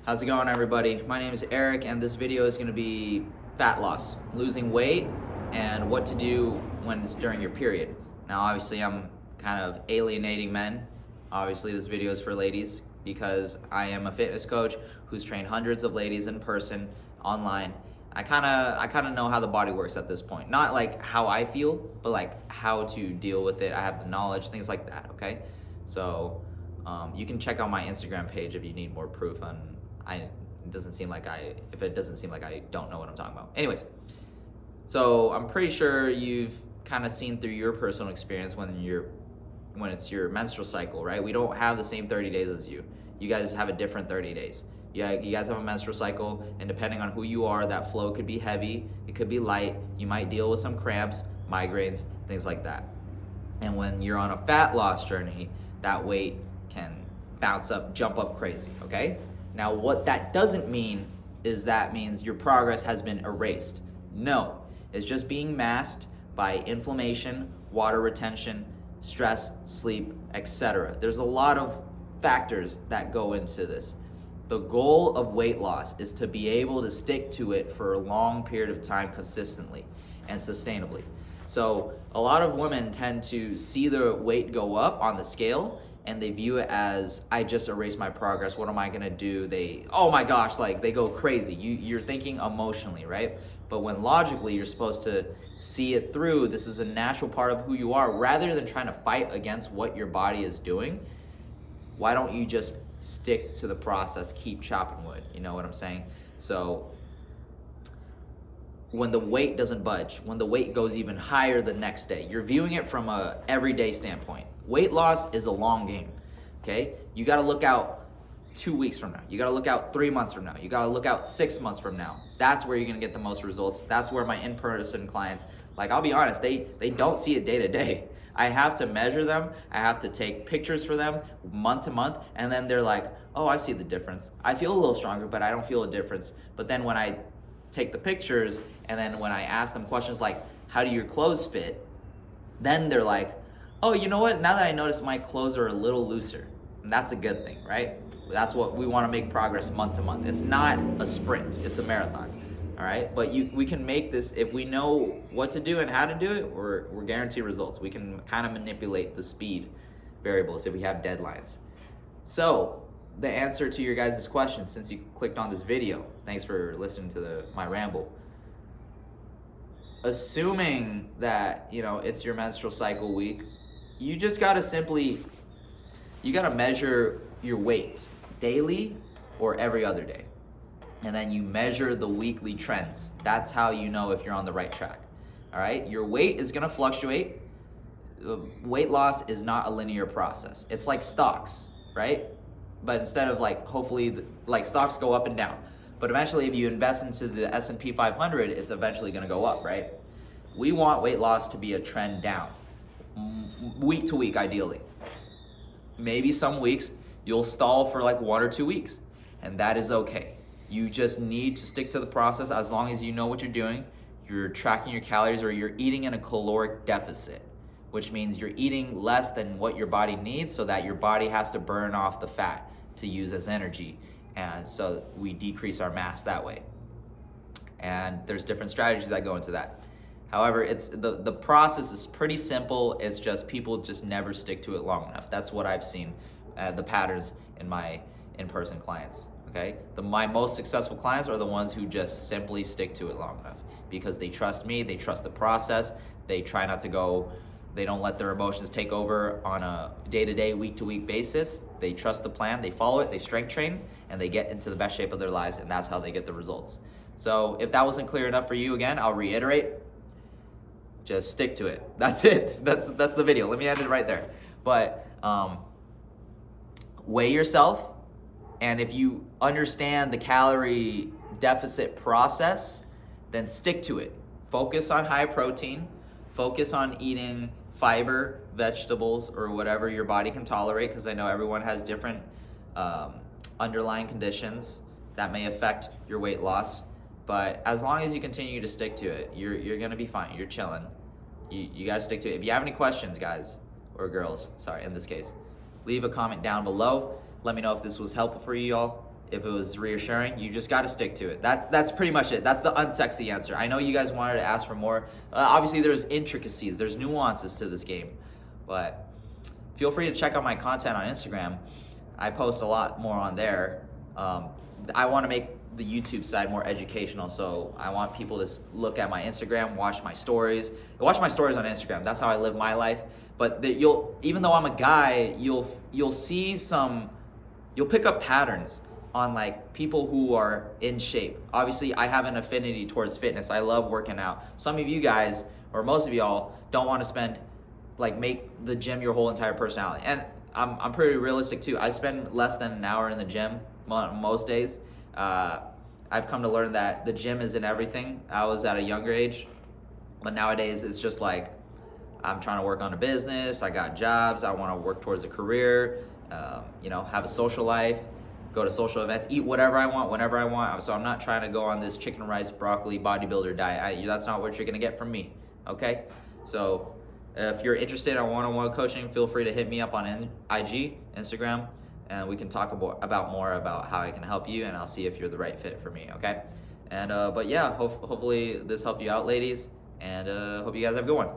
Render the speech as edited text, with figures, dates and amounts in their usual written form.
How's it going, everybody? My name is Eric, and this video is going to be fat loss, losing weight, and what to do when it's during your period. Now, obviously, I'm kind of alienating men. Obviously, this video is for ladies because I am a fitness coach who's trained hundreds of ladies in person, online. I kind of know how the body works at this point. Not like how I feel, but like how to deal with it. I have the knowledge, things like that. Okay, so you can check out my Instagram page if you need more proof on. It doesn't seem like I don't know what I'm talking about. Anyways, so I'm pretty sure you've kind of seen through your personal experience when it's your menstrual cycle, right? We don't have the same 30 days as you. You guys have a different 30 days. Yeah, you guys have a menstrual cycle, and depending on who you are, that flow could be heavy, it could be light. You might deal with some cramps, migraines, things like that. And when you're on a fat loss journey, that weight can bounce up, jump up crazy, okay? Now, what that doesn't mean is that means your progress has been erased. No, it's just being masked by inflammation, water retention, stress, sleep, etc. There's a lot of factors that go into this. The goal of weight loss is to be able to stick to it for a long period of time consistently and sustainably. So a lot of women tend to see the weight go up on the scale and they view it as, I just erased my progress, what am I gonna do? Oh my gosh, like they go crazy. You're thinking emotionally, right? But when logically you're supposed to see it through, this is a natural part of who you are, rather than trying to fight against what your body is doing. Why don't you just stick to the process, keep chopping wood, you know what I'm saying? So when the weight doesn't budge, when the weight goes even higher the next day, you're viewing it from a everyday standpoint. Weight loss is a long game, okay? You gotta look out 2 weeks from now. You gotta look out 3 months from now. You gotta look out 6 months from now. That's where you're gonna get the most results. That's where my in-person clients, like I'll be honest, they don't see it day to day. I have to measure them. I have to take pictures for them month to month. And then they're like, oh, I see the difference. I feel a little stronger, but I don't feel a difference. But then when I take the pictures and then when I ask them questions like, how do your clothes fit? Then they're like, oh, you know what? Now that I notice my clothes are a little looser. And that's a good thing, right? That's what we want to make progress month to month. It's not a sprint, it's a marathon. All right, but we can make this, if we know what to do and how to do it, we're guaranteed results. We can kind of manipulate the speed variables if we have deadlines. So the answer to your guys' question, since you clicked on this video, thanks for listening to my ramble. Assuming that, it's your menstrual cycle week, you just gotta you gotta measure your weight daily or every other day. And then you measure the weekly trends. That's how you know if you're on the right track. All right, your weight is gonna fluctuate. Weight loss is not a linear process. It's like stocks, right? But instead of hopefully, stocks go up and down. But eventually, if you invest into the S&P 500, it's eventually gonna go up, right? We want weight loss to be a trend down, week to week, ideally. Maybe some weeks you'll stall for 1 or 2 weeks, and that is okay. You just need to stick to the process as long as you know what you're doing. You're tracking your calories, or you're eating in a caloric deficit, which means you're eating less than what your body needs so that your body has to burn off the fat to use as energy. And so we decrease our mass that way. And there's different strategies that go into that. However, it's the process is pretty simple. It's just people just never stick to it long enough. That's what I've seen, the patterns in my in-person clients. Okay, my most successful clients are the ones who just simply stick to it long enough because they trust me, they trust the process, they try not to they don't let their emotions take over on a day-to-day, week-to-week basis. They trust the plan, they follow it, they strength train, and they get into the best shape of their lives, and that's how they get the results. So if that wasn't clear enough for you, again, I'll reiterate, just stick to it. That's it, that's the video. Let me end it right there. But weigh yourself. And if you understand the calorie deficit process, then stick to it. Focus on high protein. Focus on eating fiber, vegetables, or whatever your body can tolerate, because I know everyone has different underlying conditions that may affect your weight loss. But as long as you continue to stick to it, you're gonna be fine. You're chilling. You gotta stick to it. If you have any questions, guys, or girls, sorry, in this case, leave a comment down below. Let me know if this was helpful for you all. if it was reassuring, you just got to stick to it. That's pretty much it. That's the unsexy answer. I know you guys wanted to ask for more. Obviously, there's intricacies, there's nuances to this game, but feel free to check out my content on Instagram. I post a lot more on there. I want to make the YouTube side more educational, so I want people to look at my Instagram, watch my stories on Instagram. That's how I live my life. But even though I'm a guy, you'll see you'll pick up patterns on like people who are in shape. Obviously, I have an affinity towards fitness. I love working out. Some of you guys, or most of y'all, don't want to make the gym your whole entire personality. And I'm pretty realistic too. I spend less than an hour in the gym most days. I've come to learn that the gym isn't everything. I was at a younger age, but nowadays it's just like I'm trying to work on a business. I got jobs. I want to work towards a career. Have a social life. Go to social events, eat whatever I want, whenever I want. So I'm not trying to go on this chicken, rice, broccoli bodybuilder diet. That's not what you're gonna get from me, okay? So if you're interested in one-on-one coaching, feel free to hit me up on IG, Instagram, and we can talk about more about how I can help you, and I'll see if you're the right fit for me, okay? And but yeah, hopefully this helped you out, ladies, and hope you guys have a good one.